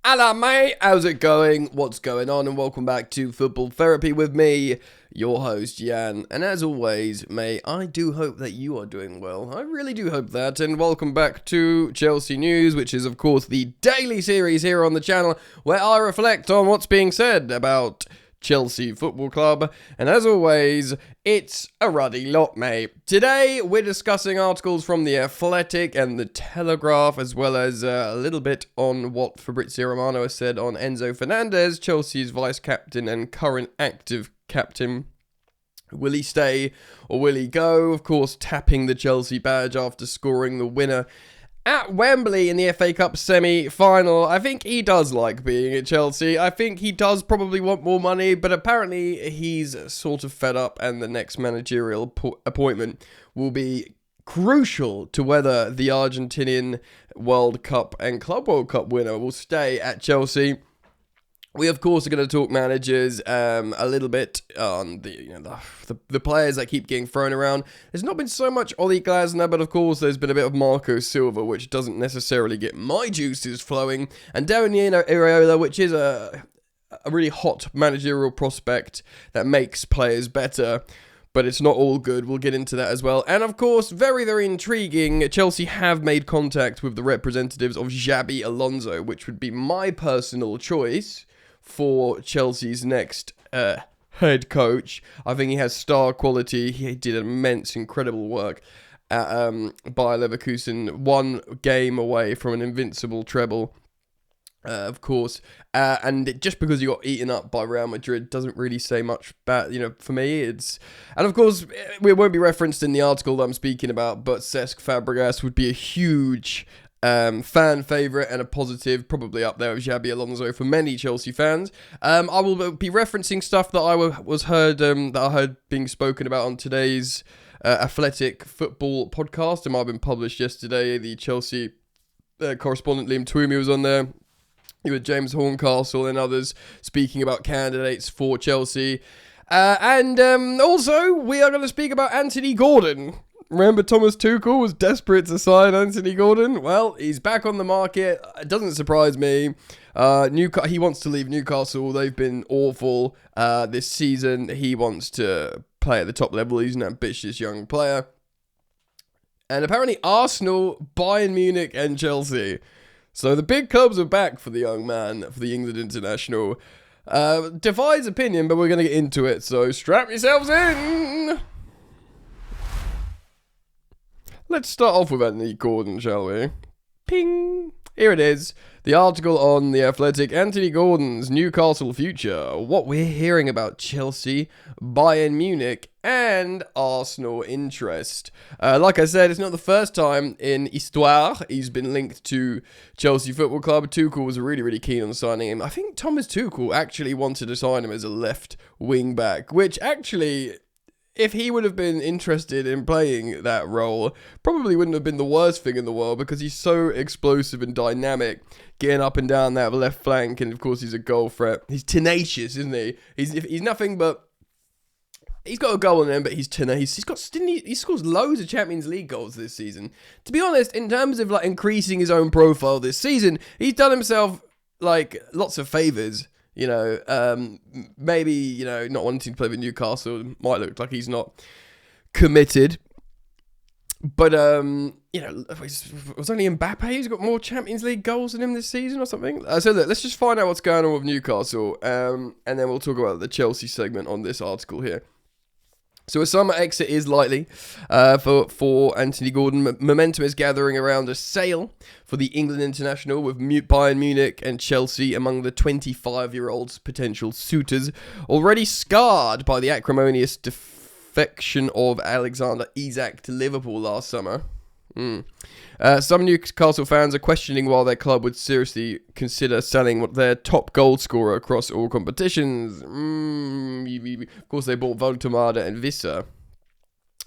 Hello, mate. How's it going? What's going on? And welcome back to Football Therapy with me, your host, Jan. And as always, mate, I do hope that you are doing well. I really do hope that. And welcome back to Chelsea News, which is, of course, the daily series here on the channel where I reflect on what's being said about Chelsea Football Club, and as always, it's a ruddy lot, mate. Today, we're discussing articles from The Athletic and The Telegraph, as well as a little bit on what Fabrizio Romano has said on Enzo Fernandez, Chelsea's vice-captain and current active captain. Will he stay or will he go? Of course, tapping the Chelsea badge after scoring the winner at Wembley in the FA Cup semi-final. I think he does like being at Chelsea. I think he does probably want more money, but apparently he's sort of fed up, and the next managerial appointment will be crucial to whether the Argentinian World Cup and Club World Cup winner will stay at Chelsea. We, of course, are going to talk managers a little bit on the players that keep getting thrown around. There's not been so much Oli Glasner, but of course there's been a bit of Marco Silva, which doesn't necessarily get my juices flowing. And Darren Iraola, which is a really hot managerial prospect that makes players better. But it's not all good. We'll get into that as well. And of course, very, very intriguing, Chelsea have made contact with the representatives of Xabi Alonso, which would be my personal choice for Chelsea's next head coach. I think he has star quality. He did immense, incredible work at Bayer Leverkusen, one game away from an invincible treble. Of course, and just because he got eaten up by Real Madrid doesn't really say much bad, for me. And of course, it won't be referenced in the article that I'm speaking about, but Cesc Fabregas would be a huge fan favourite and a positive, probably up there with Xabi Alonso for many Chelsea fans. I will be referencing stuff that I heard being spoken about on today's Athletic Football podcast. It might have been published yesterday. The Chelsea correspondent Liam Twomey was on there. You had James Horncastle and others speaking about candidates for Chelsea. And also, we are going to speak about Anthony Gordon. Remember, Thomas Tuchel was desperate to sign Anthony Gordon? Well, he's back on the market. It doesn't surprise me. He wants to leave Newcastle. They've been awful this season. He wants to play at the top level. He's an ambitious young player. And apparently Arsenal, Bayern Munich and Chelsea. So the big clubs are back for the young man, for the England international. Divides opinion, but we're going to get into it. So strap yourselves in. Let's start off with Anthony Gordon, shall we? Ping! Here it is. The article on The Athletic, Anthony Gordon's Newcastle future, what we're hearing about Chelsea, Bayern Munich, and Arsenal interest. Like I said, it's not the first time in Histoire he's been linked to Chelsea Football Club. Tuchel was really, really keen on signing him. I think Thomas Tuchel actually wanted to sign him as a left wing back, which actually, if he would have been interested in playing that role, probably wouldn't have been the worst thing in the world, because he's so explosive and dynamic, getting up and down that left flank, and of course he's a goal threat. He's tenacious, isn't he? He's nothing but... He's got a goal in him, but he's tenacious. He scores loads of Champions League goals this season. To be honest, in terms of increasing his own profile this season, he's done himself lots of favours. Maybe, not wanting to play with Newcastle might look like he's not committed. But, it was only Mbappe who's got more Champions League goals than him this season or something. So look, let's just find out what's going on with Newcastle, and then we'll talk about the Chelsea segment on this article here. So a summer exit is likely for Anthony Gordon. Momentum is gathering around a sale for the England international, with Bayern Munich and Chelsea among the 25-year-old's potential suitors, already scarred by the acrimonious defection of Alexander Isak to Liverpool last summer. Some Newcastle fans are questioning why their club would seriously consider selling their top goal scorer across all competitions. Of course, they bought Voltemade and Visser,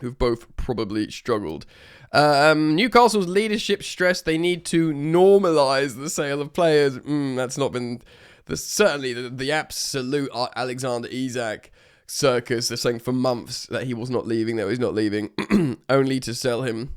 who've both probably struggled. Newcastle's leadership stressed they need to normalise the sale of players. That's not been certainly the absolute Alexander Isak circus. They're saying for months that he was not leaving, that he's not leaving, only to sell him.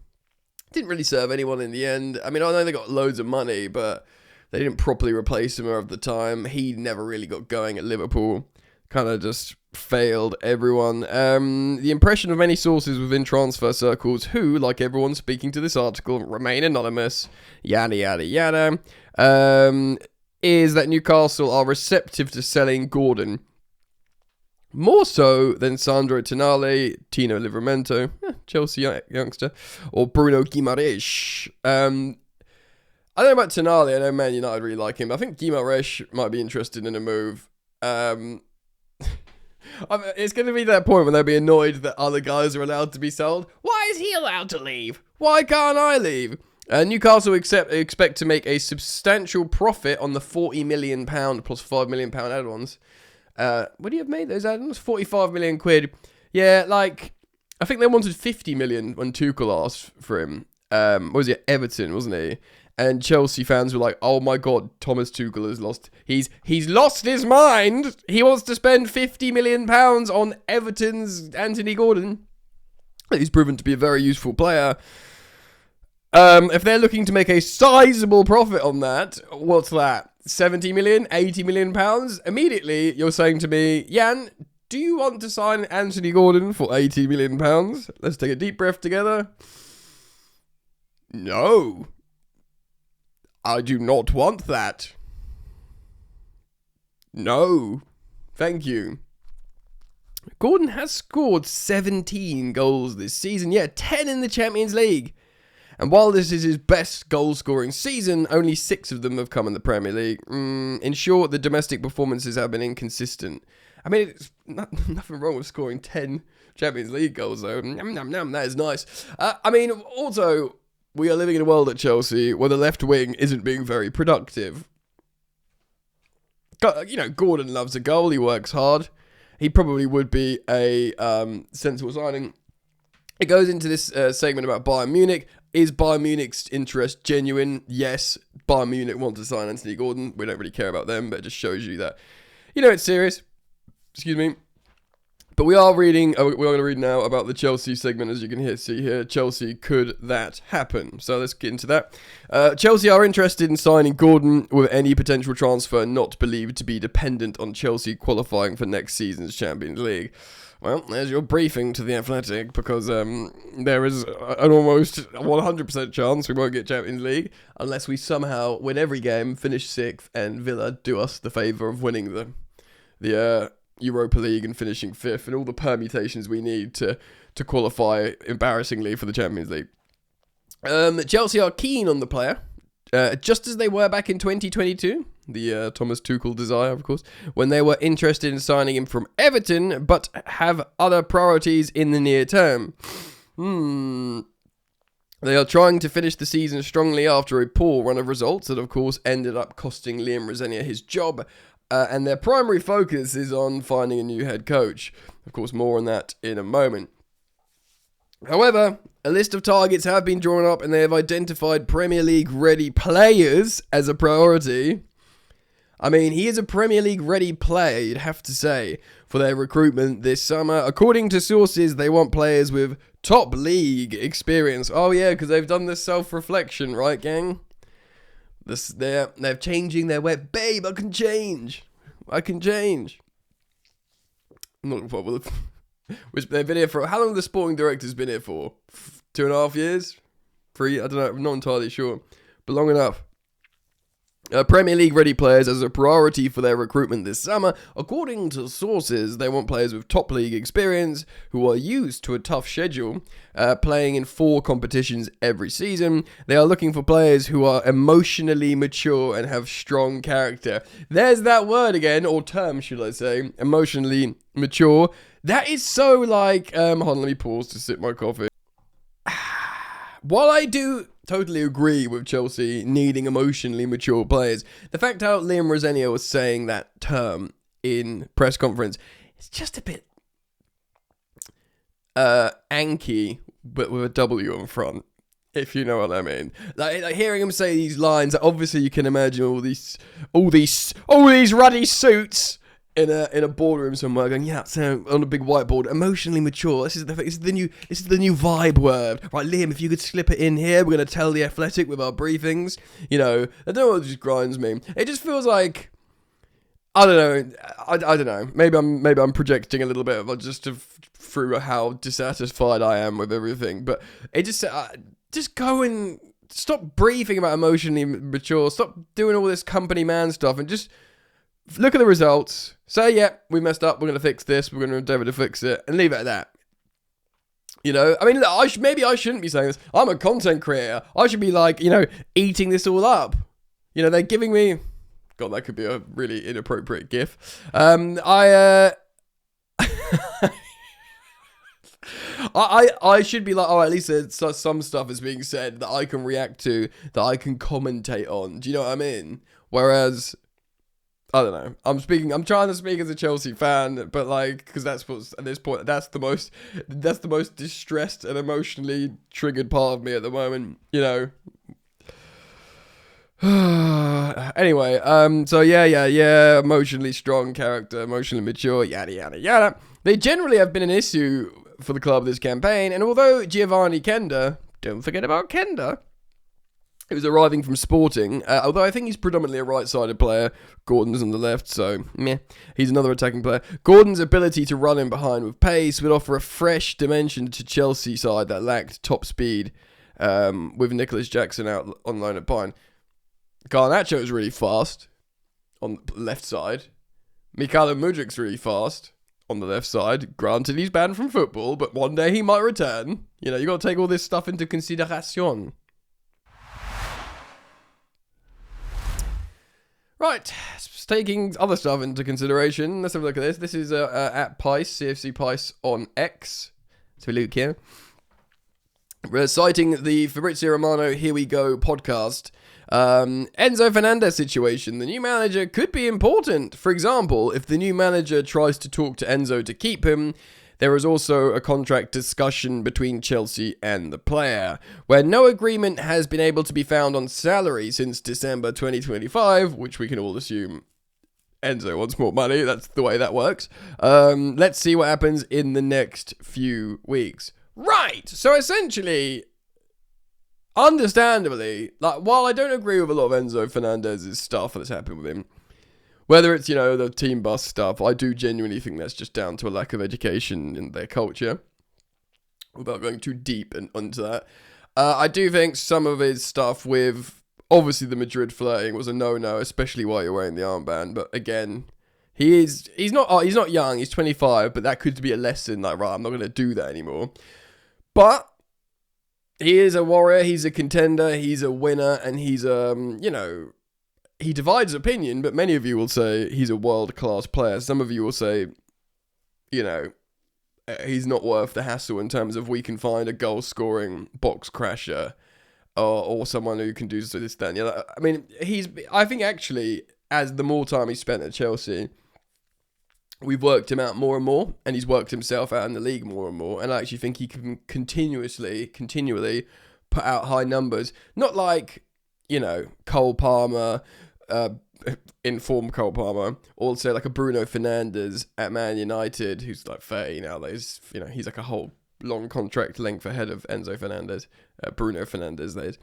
Didn't really serve anyone in the end. I mean, I know they got loads of money, but They didn't properly replace him at the time. He never really got going at Liverpool. Kind of just failed everyone. The impression of many sources within transfer circles, who, like everyone speaking to this article, remain anonymous, yada yada yada, is that Newcastle are receptive to selling Gordon. More so than Sandro Tonali, Tino Livramento, Chelsea youngster, or Bruno Guimaraes. I don't know about Tonali. I know Man United really like him. I think Guimaraes might be interested in a move. It's going to be that point when they'll be annoyed that other guys are allowed to be sold. Why is he allowed to leave? Why can't I leave? Newcastle expect to make a substantial profit on the £40 million plus £5 million add-ons. What do you have made those add-ons? 45 million quid. Yeah, like, I think they wanted 50 million when Tuchel asked for him. What was it? Everton, wasn't he? And Chelsea fans were like, "Oh my God, Thomas Tuchel has lost. He's lost his mind. He wants to spend £50 million on Everton's Anthony Gordon. He's proven to be a very useful player. If they're looking to make a sizable profit on that, what's that? 70 million, 80 million pounds? Immediately, you're saying to me, Jan, do you want to sign Anthony Gordon for 80 million pounds? Let's take a deep breath together. No. I do not want that. No. Thank you. Gordon has scored 17 goals this season. Yeah, 10 in the Champions League. And while this is his best goal-scoring season, only 6 of them have come in the Premier League. In short, the domestic performances have been inconsistent. I mean, it's nothing wrong with scoring 10 Champions League goals, though. That is nice. I mean, also, we are living in a world at Chelsea where the left wing isn't being very productive. You know, Gordon loves a goal. He works hard. He probably would be a sensible signing. It goes into this segment about Bayern Munich. Is Bayern Munich's interest genuine? Yes. Bayern Munich want to sign Anthony Gordon. We don't really care about them, but it just shows you that, you know, it's serious. Excuse me. But we are reading, we're going to read now about the Chelsea segment, as you can see here. Chelsea, could that happen? So let's get into that. Chelsea are interested in signing Gordon with any potential transfer not believed to be dependent on Chelsea qualifying for next season's Champions League. Well, there's your briefing to The Athletic, because there is an almost 100% chance we won't get Champions League unless we somehow win every game, finish 6th, and Villa do us the favour of winning the Europa League and finishing 5th, and all the permutations we need to qualify embarrassingly for the Champions League. Chelsea are keen on the player, just as they were back in 2022, the Thomas Tuchel desire, of course, when they were interested in signing him from Everton, but have other priorities in the near term. They are trying to finish the season strongly after a poor run of results that, of course, ended up costing Liam Rosenior his job. And their primary focus is on finding a new head coach. Of course, more on that in a moment. However, a list of targets have been drawn up and they have identified Premier League ready players as a priority. I mean, he is a Premier League ready player, you'd have to say, for their recruitment this summer. According to sources, they want players with top league experience. Oh yeah, because they've done this self-reflection, right, gang? They're changing their web. Babe, I can change. Not what will. Which they've been here for. How long have the sporting directors been here for? 2.5 years? 3? I don't know. I'm not entirely sure. But long enough. Premier League ready players as a priority for their recruitment this summer. According to sources, they want players with top league experience who are used to a tough schedule, playing in 4 competitions every season. They are looking for players who are emotionally mature and have strong character. There's that word again, or term should I say, emotionally mature. That is so like, hold on, let me pause to sip my coffee. While I do totally agree with Chelsea needing emotionally mature players, the fact how Liam Rosenior was saying that term in press conference, it's just a bit Anki, but with a W on front, if you know what I mean. Like hearing him say these lines, obviously you can imagine all these ruddy suits in a boardroom somewhere, going, yeah, so on a big whiteboard, emotionally mature. This is the new vibe word, right, Liam? If you could slip it in here, we're gonna tell the Athletic with our briefings. I don't know what just grinds me. It just feels like, I don't know. I don't know. Maybe I'm projecting a little bit of just through how dissatisfied I am with everything. But it just go and stop briefing about emotionally mature. Stop doing all this company man stuff and just look at the results. Say, yeah, we messed up. We're gonna fix this. We're gonna endeavour to fix it, and leave it at that. I mean, maybe I shouldn't be saying this. I'm a content creator. I should be like, eating this all up. They're giving me. God, that could be a really inappropriate gif. I should be like, at least there's some stuff is being said that I can react to, that I can commentate on. Do you know what I mean? Whereas, I don't know. I'm trying to speak as a Chelsea fan, but because that's what's at this point. That's the most distressed and emotionally triggered part of me at the moment. Anyway, so yeah, emotionally strong character, emotionally mature, yada yada yada. They generally have been an issue for the club this campaign, and although Giovanni Kenda, don't forget about Kenda, who's arriving from Sporting, although I think he's predominantly a right-sided player, Gordon's on the left, so meh, he's another attacking player. Gordon's ability to run in behind with pace would offer a fresh dimension to Chelsea side that lacked top speed, with Nicholas Jackson out on loan at Bayern. Garnacho is really fast on the left side. Mikhailo Mudrik's really fast on the left side. Granted, he's banned from football, but one day he might return. You got to take all this stuff into consideration. Right, taking other stuff into consideration. Let's have a look at this. This is at Pice, CFC Pice on X. So Luke here. We're citing the Fabrizio Romano Here We Go podcast. Enzo Fernandez situation. The new manager could be important. For example, if the new manager tries to talk to Enzo to keep him, there is also a contract discussion between Chelsea and the player, where no agreement has been able to be found on salary since December 2025, which we can all assume Enzo wants more money. That's the way that works. Let's see what happens in the next few weeks. Right, so essentially, understandably, while I don't agree with a lot of Enzo Fernandez's stuff that's happened with him, whether it's, the team bus stuff, I do genuinely think that's just down to a lack of education in their culture, without going too deep onto that. I do think some of his stuff with, obviously, the Madrid flirting was a no-no, especially while you're wearing the armband, but again, he's not young, he's 25, but that could be a lesson, right, I'm not going to do that anymore. But he is a warrior, he's a contender, he's a winner, and he's, he divides opinion, but many of you will say he's a world-class player. Some of you will say, he's not worth the hassle in terms of we can find a goal-scoring box crasher or someone who can do this, that, and the other. I mean, I think actually, as the more time he spent at Chelsea, we've worked him out more and more, and he's worked himself out in the league more and more, and I actually think he can continually put out high numbers. Not like, Cole Palmer, informed Cole Palmer, or say like a Bruno Fernandes at Man United, who's like 30 nowadays. He's like a whole long contract length ahead of Enzo Fernandez, Bruno Fernandes, that is.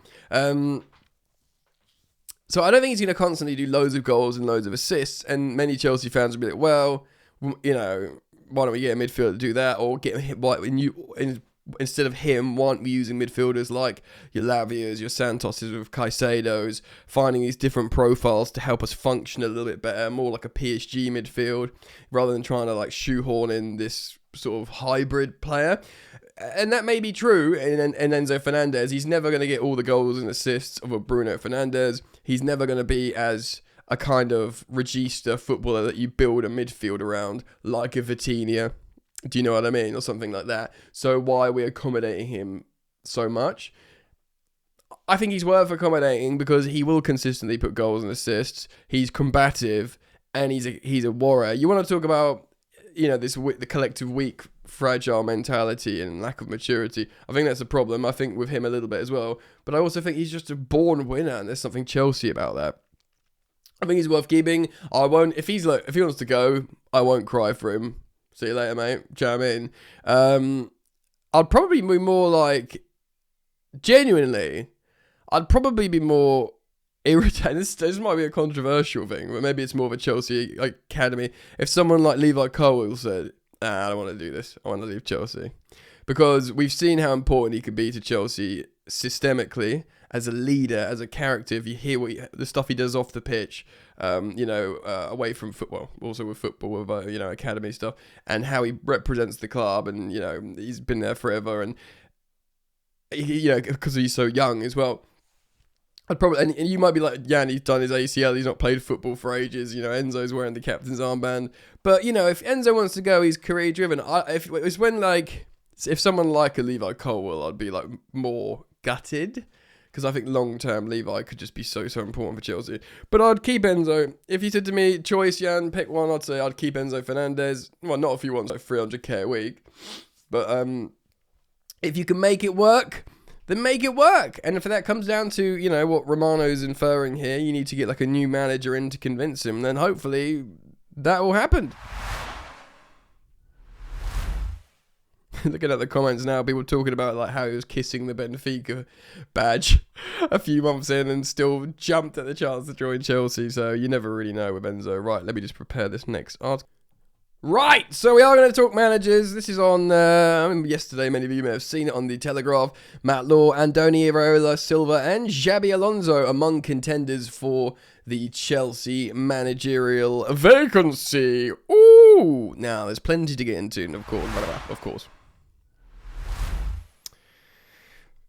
So I don't think he's going to constantly do loads of goals and loads of assists, and many Chelsea fans will be like, well, why don't we get a midfielder to do that, or get him, instead of him, why aren't we using midfielders like your Lavias, your Santoses with Caicedos, finding these different profiles to help us function a little bit better, more like a PSG midfield, rather than trying to shoehorn in this sort of hybrid player. And that may be true in Enzo Fernandez. He's never going to get all the goals and assists of a Bruno Fernandes. He's never going to be as a kind of regista footballer that you build a midfield around, like a Vitinha. Do you know what I mean? Or something like that. So why are we accommodating him so much? I think he's worth accommodating because he will consistently put goals and assists. He's combative and he's a warrior. You want to talk about, the collective weak, fragile mentality and lack of maturity. I think that's a problem. I think with him a little bit as well. But I also think he's just a born winner, and there's something Chelsea about that. I think he's worth keeping. I won't, if he wants to go, I won't cry for him. See you later, mate. Do you know what I mean? I'd probably be more like, genuinely, I'd probably be more irritated. This might be a controversial thing, but maybe it's more of a Chelsea academy. If someone like Levi Colwill said, I don't want to do this, I want to leave Chelsea. Because we've seen how important he could be to Chelsea systemically, as a leader, as a character. If you hear the stuff he does off the pitch, away from football, also with football, with academy stuff, and how he represents the club, and he's been there forever, and because he's so young as well. I'd probably, and you might be like, yeah, and he's done his ACL, he's not played football for ages, Enzo's wearing the captain's armband. But, if Enzo wants to go, he's career driven. If someone like a Levi Colwill, I'd be like more gutted, because I think long term Levi could just be so important for Chelsea. But I'd keep Enzo. If you said to me, choice, Jan, pick one, I'd say I'd keep Enzo Fernandez. Well, not if you want like 300k a week, but if you can make it work, then make it work. And if that comes down to, what Romano's inferring here, you need to get like a new manager in to convince him, then hopefully that will happen. Looking at the comments now, people talking about like how he was kissing the Benfica badge a few months in and still jumped at the chance to join Chelsea. So you never really know with Enzo. Right, let me just prepare this next article. Right, so we are going to talk managers. This is on, yesterday, many of you may have seen it on The Telegraph. Matt Law, Andoni Iraola Silva and Xabi Alonso among contenders for the Chelsea managerial vacancy. Ooh, now there's plenty to get into, of course.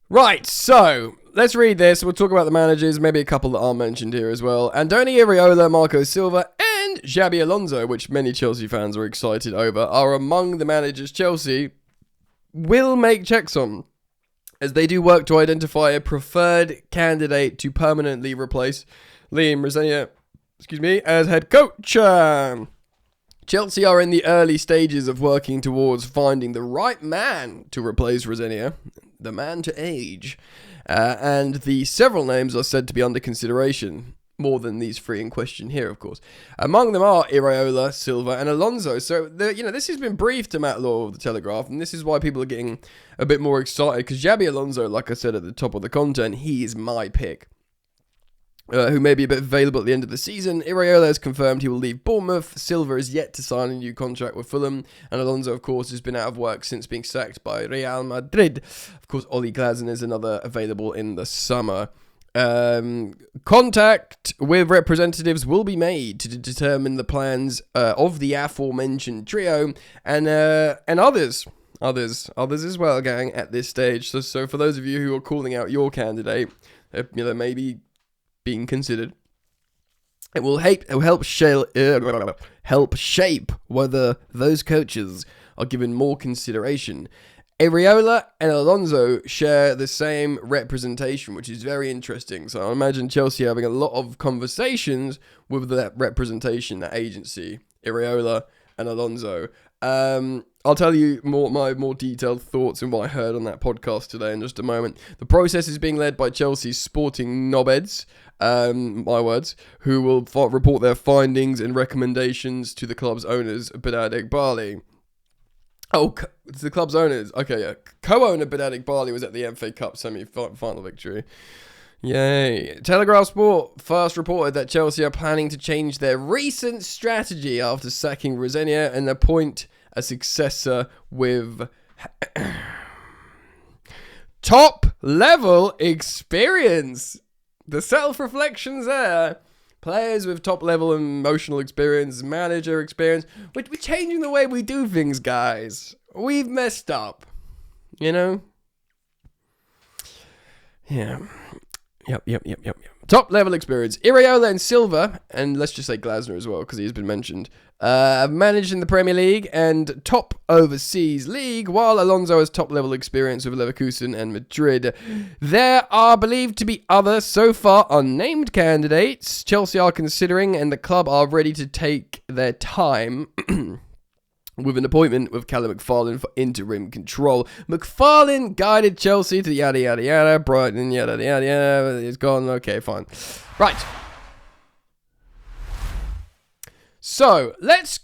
Right, so let's read this. We'll talk about the managers, maybe a couple that aren't mentioned here as well. Andoni Iraola, Marco Silva, and Xabi Alonso, which many Chelsea fans are excited over, are among the managers Chelsea will make checks on, as they do work to identify a preferred candidate to permanently replace Liam Rosenior, as head coach. Chelsea are in the early stages of working towards finding the right man to replace Rosenior, the man to age, and the several names are said to be under consideration, more than these three in question here, of course. Among them are Iraola, Silva, and Alonso. So, this has been briefed to Matt Law of The Telegraph, and this is why people are getting a bit more excited, because Xabi Alonso, like I said at the top of the content, he is my pick. Who may be a bit available at the end of the season. Iraola has confirmed he will leave Bournemouth. Silva is yet to sign a new contract with Fulham. And Alonso, of course, has been out of work since being sacked by Real Madrid. Of course, Oli Glasner is another available in the summer. Contact with representatives will be made to determine the plans of the aforementioned trio and others as well, gang, at this stage. So for those of you who are calling out your candidate, maybe being considered, it will help shape whether those coaches are given more consideration. Iraola and Alonso share the same representation, which is very interesting. So I imagine Chelsea having a lot of conversations with that representation, that agency, Iraola and Alonso. I'll tell you my more detailed thoughts and what I heard on that podcast today in just a moment. The process is being led by Chelsea's sporting knobheads, my words, who will report their findings and recommendations to the club's owners, Behdad Eghbali. Oh, it's the club's owners. Okay, yeah. Co-owner Behdad Eghbali was at the FA Cup semi-final victory. Yay. Telegraph Sport first reported that Chelsea are planning to change their recent strategy after sacking Rosenior and appoint a successor with top-level experience. The self-reflections there. Players with top-level emotional experience, manager experience. We're changing the way we do things, guys. We've messed up. Yeah. Yep. Top-level experience. Iraola and Silva, and let's just say Glasner as well, because he's been mentioned, have managed in the Premier League and top overseas league, while Alonso has top-level experience with Leverkusen and Madrid. There are believed to be other, so far unnamed candidates Chelsea are considering, and the club are ready to take their time with an appointment with Callum McFarlane for interim control. McFarlane guided Chelsea to yada yada yada, Brighton yada yada yada, it's gone, okay, fine. Right. So let's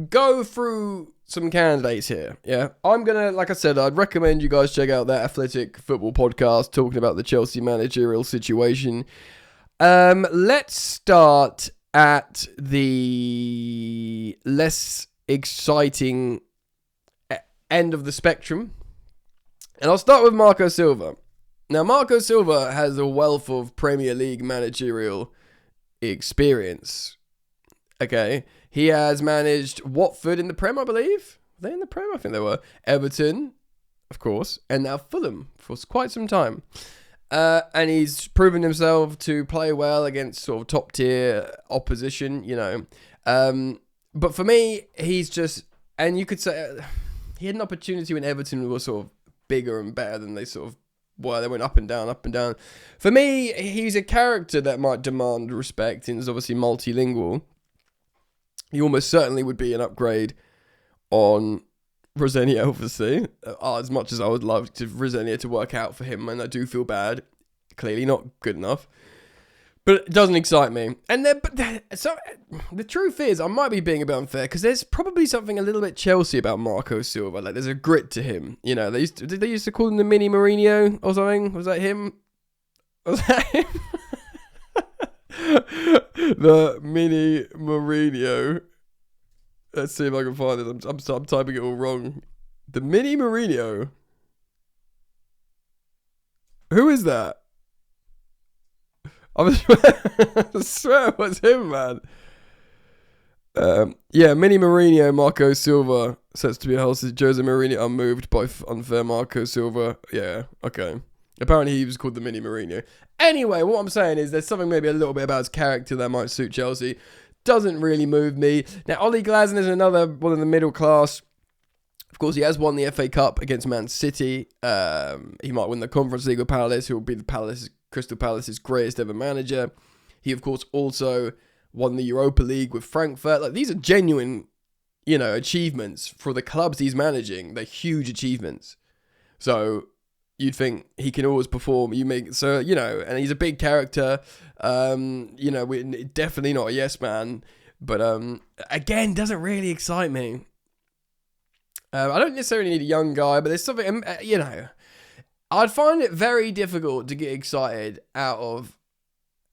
go through some candidates here. Yeah, I'm gonna, like I said, I'd recommend you guys check out that Athletic Football podcast talking about the Chelsea managerial situation. Let's start at the less exciting end of the spectrum, and I'll start with Marco Silva. Now, Marco Silva has a wealth of Premier League managerial experience. Okay, he has managed Watford in the Prem, I believe. Were they in the Prem? I think they were. Everton, of course, and now Fulham for quite some time. And he's proven himself to play well against sort of top tier opposition, you know. But for me, he's just, and you could say he had an opportunity when Everton was sort of bigger and better than they sort of were. They went up and down, up and down. For me, he's a character that might demand respect, and is obviously multilingual. He almost certainly would be an upgrade on Rosenior, obviously, as much as I would love to Rosenior to work out for him, and I do feel bad. Clearly not good enough, but it doesn't excite me. And so the truth is, I might be being a bit unfair because there's probably something a little bit Chelsea about Marco Silva. Like, there's a grit to him. You know, did they used to call him the Mini Mourinho or something? Was that him? The Mini Mourinho. Let's see if I can find it. I'm typing it all wrong. The Mini Mourinho. Who is that? I swear it was him, man. Mini Mourinho, Marco Silva sets to be hosted. Jose Mourinho unmoved by unfair Marco Silva. Yeah, okay. Apparently he was called the Mini Mourinho. Anyway, what I'm saying is there's something maybe a little bit about his character that might suit Chelsea. Doesn't really move me. Now, Ollie Glasner is another one of the middle class. Of course, he has won the FA Cup against Man City. He might win the Conference League with Palace, who will be the Crystal Palace's greatest ever manager. He, of course, also won the Europa League with Frankfurt. Like, these are genuine, you know, achievements for the clubs he's managing. They're huge achievements. So you'd think he can always perform. And he's a big character. Definitely not a yes man. But again, doesn't really excite me. I don't necessarily need a young guy, but there's something, I'd find it very difficult to get excited out of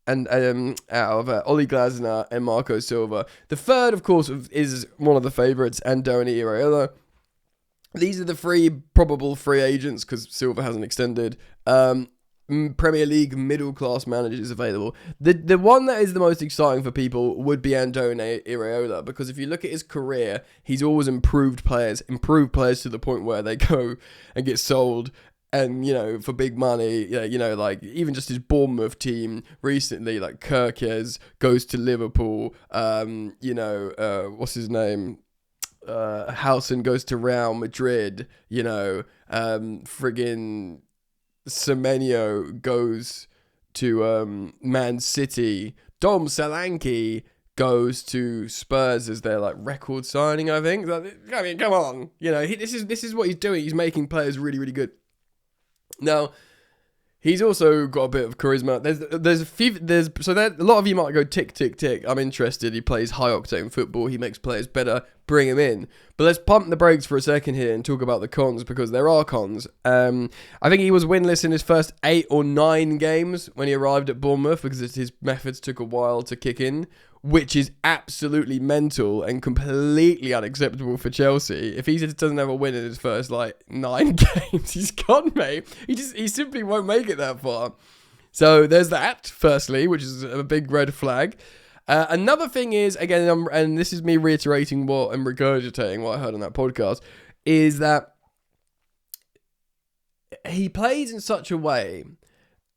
Ollie Glasner and Marco Silva. The third, of course, is one of the favourites, Andoni Iraola. These are the three probable free agents, because Silva hasn't extended. Premier League middle-class managers available. The one that is the most exciting for people would be Andoni Iraola, because if you look at his career, he's always improved players to the point where they go and get sold, and, you know, for big money. Like, even just his Bournemouth team recently, like Kirkes goes to Liverpool, what's his name? Howson goes to Real Madrid, friggin' Semenyo goes to Man City. Dom Solanke goes to Spurs as their like record signing, I think. I mean, come on, this is what he's doing. He's making players really, really good. Now, he's also got a bit of charisma. A lot of you might go tick, tick, tick. I'm interested. He plays high octane football. He makes players better. Bring him in. But let's pump the brakes for a second here and talk about the cons, because there are cons. I think he was winless in his first 8 or 9 games when he arrived at Bournemouth, because his methods took a while to kick in, which is absolutely mental and completely unacceptable for Chelsea. If he just doesn't have a win in his first 9 games, he's gone, mate. He simply won't make it that far. So there's that, firstly, which is a big red flag. Another thing is, again, and this is me reiterating and regurgitating what I heard on that podcast, is that he plays in such a way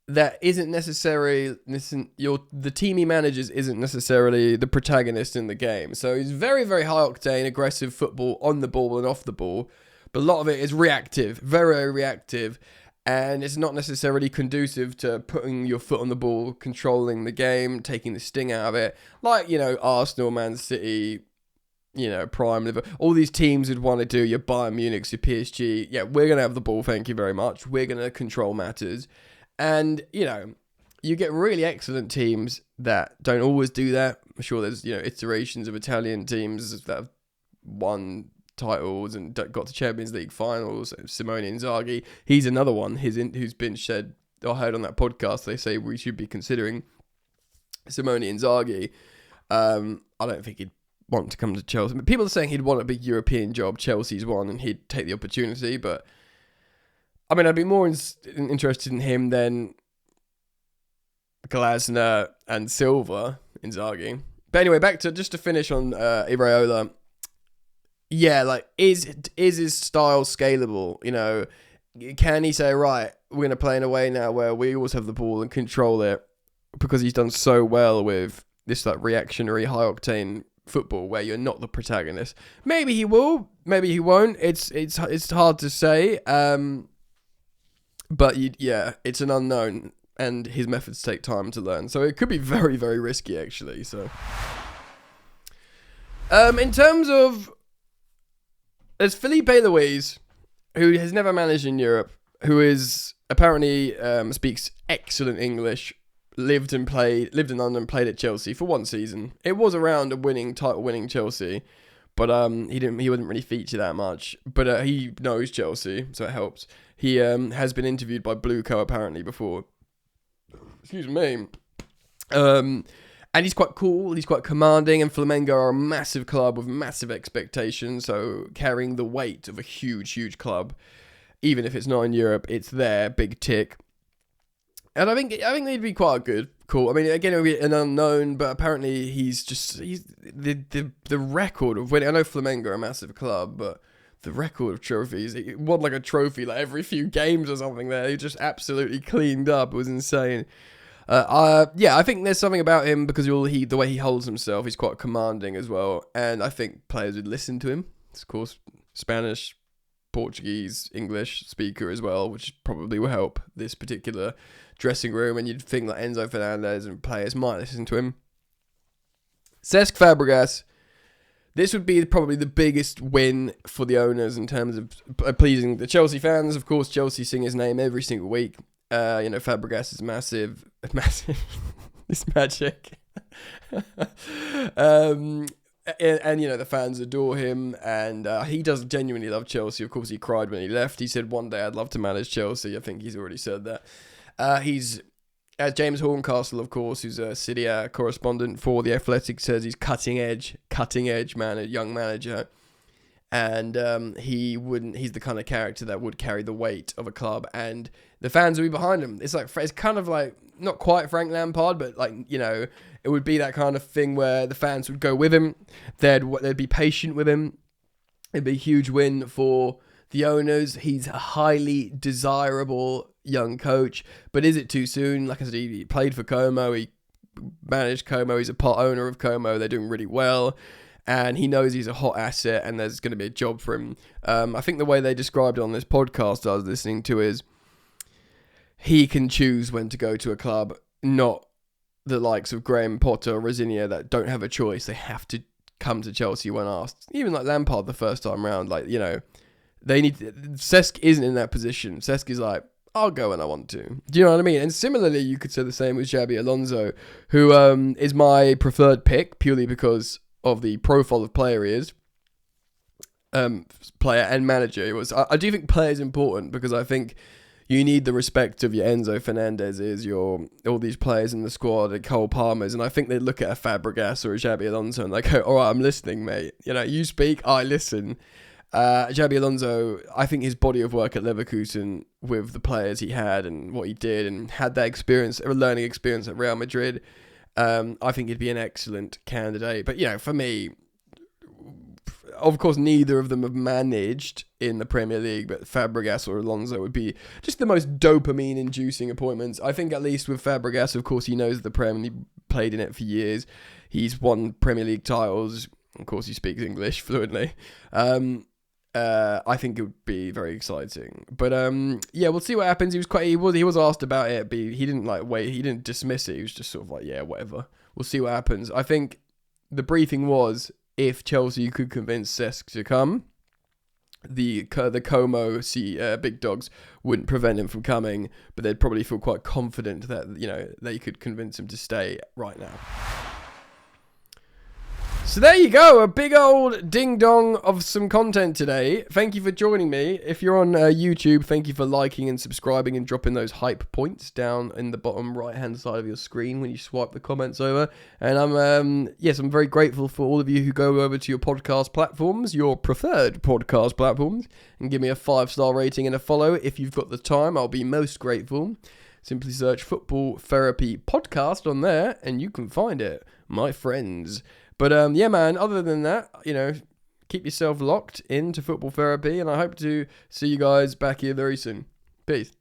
that isn't necessarily, the team he manages isn't necessarily the protagonist in the game. So he's very, very high octane, aggressive football on the ball and off the ball, but a lot of it is reactive, very, very reactive, and it's not necessarily conducive to putting your foot on the ball, controlling the game, taking the sting out of it, like, Arsenal, Man City, Prime, Liverpool, all these teams would want to do, your Bayern Munich's, your PSG. Yeah, we're going to have the ball, thank you very much. We're going to control matters. And, you get really excellent teams that don't always do that, I'm sure there's, iterations of Italian teams that have won titles and got to Champions League finals. Simone Inzaghi, he's another one who's been said, I heard on that podcast, they say we should be considering Simone Inzaghi. I don't think he'd want to come to Chelsea. People are saying he'd want a big European job. Chelsea's one, and he'd take the opportunity. But I mean, I'd be more interested in him than Glasner and Silva, Inzaghi. But anyway, back to just to finish on Iraola. Yeah, like is his style scalable? Can he say, right, we're going to play in a way now where we always have the ball and control it, because he's done so well with this like reactionary, high octane football where you're not the protagonist. Maybe he will, maybe he won't. It's hard to say. But it's an unknown, and his methods take time to learn. So it could be very, very risky actually. So, in terms of, there's Filipe Luis, who has never managed in Europe, who is apparently speaks excellent English. Lived in London, played at Chelsea for one season. It was around a title-winning Chelsea, but he wouldn't really feature that much. But he knows Chelsea, so it helps. He has been interviewed by Blueco apparently before. Excuse me. And he's quite cool. He's quite commanding. And Flamengo are a massive club with massive expectations, so carrying the weight of a huge, huge club, even if it's not in Europe, it's their big tick. And I think they'd be quite good. Cool. I mean, again, it would be an unknown, but apparently he's the record of winning. I know Flamengo are a massive club, but the record of trophies, he won like a trophy like every few games or something there. He just absolutely cleaned up. It was insane. I think there's something about him because the way he holds himself, he's quite commanding as well. And I think players would listen to him. Of course, Spanish, Portuguese, English speaker as well, which probably will help this particular dressing room, and you'd think that Enzo Fernandez and players might listen to him. Cesc Fabregas, this would be probably the biggest win for the owners in terms of pleasing the Chelsea fans. Of course, Chelsea sing his name every single week. Fabregas is massive. It's magic. And the fans adore him, and he does genuinely love Chelsea. Of course, he cried when he left. He said, one day I'd love to manage Chelsea. I think he's already said that. He's, as James Horncastle, of course, who's a City correspondent for The Athletic, says he's cutting edge young manager. And he's the kind of character that would carry the weight of a club, and the fans will be behind him. It's kind of like, not quite Frank Lampard, but it would be that kind of thing where the fans would go with him. They'd be patient with him. It'd be a huge win for the owners. He's a highly desirable young coach, but is it too soon? Like I said, he played for Como. He managed Como. He's a part owner of Como. They're doing really well. And he knows he's a hot asset, and there's going to be a job for him. I think the way they described it on this podcast I was listening to is he can choose when to go to a club, not the likes of Graham Potter or Rosinia that don't have a choice. They have to come to Chelsea when asked. Even like Lampard the first time round, Cesc isn't in that position. Cesc is like, I'll go when I want to. Do you know what I mean? And similarly, you could say the same with Xabi Alonso, who is my preferred pick purely because of the profile of player he is. Player and manager he was. I do think player is important because I think you need the respect of your Enzo Fernandez's, all these players in the squad, and Cole Palmer's, and I think they look at a Fabregas or a Xabi Alonso and they go, all right, I'm listening, mate. You speak, I listen. Xabi Alonso, I think his body of work at Leverkusen with the players he had and what he did, and had that experience, a learning experience at Real Madrid, I think he'd be an excellent candidate. But, for me, of course, neither of them have managed in the Premier League, but Fabregas or Alonso would be just the most dopamine-inducing appointments. I think at least with Fabregas, of course, he knows the Prem and he played in it for years. He's won Premier League titles. Of course, he speaks English fluently. I think it would be very exciting. But we'll see what happens. He was asked about it, but he didn't he didn't dismiss it. He was just sort of like, yeah, whatever. We'll see what happens. I think the briefing was, if Chelsea could convince Cesc to come, the Como big dogs wouldn't prevent him from coming, but they'd probably feel quite confident that they could convince him to stay right now. So there you go, a big old ding-dong of some content today. Thank you for joining me. If you're on YouTube, thank you for liking and subscribing and dropping those hype points down in the bottom right-hand side of your screen when you swipe the comments over. And I'm very grateful for all of you who go over to your podcast platforms, your preferred podcast platforms, and give me a 5-star rating and a follow. If you've got the time, I'll be most grateful. Simply search Football Therapy Podcast on there, and you can find it, my friends. But yeah, man, other than that, keep yourself locked into Football Therapy, and I hope to see you guys back here very soon. Peace.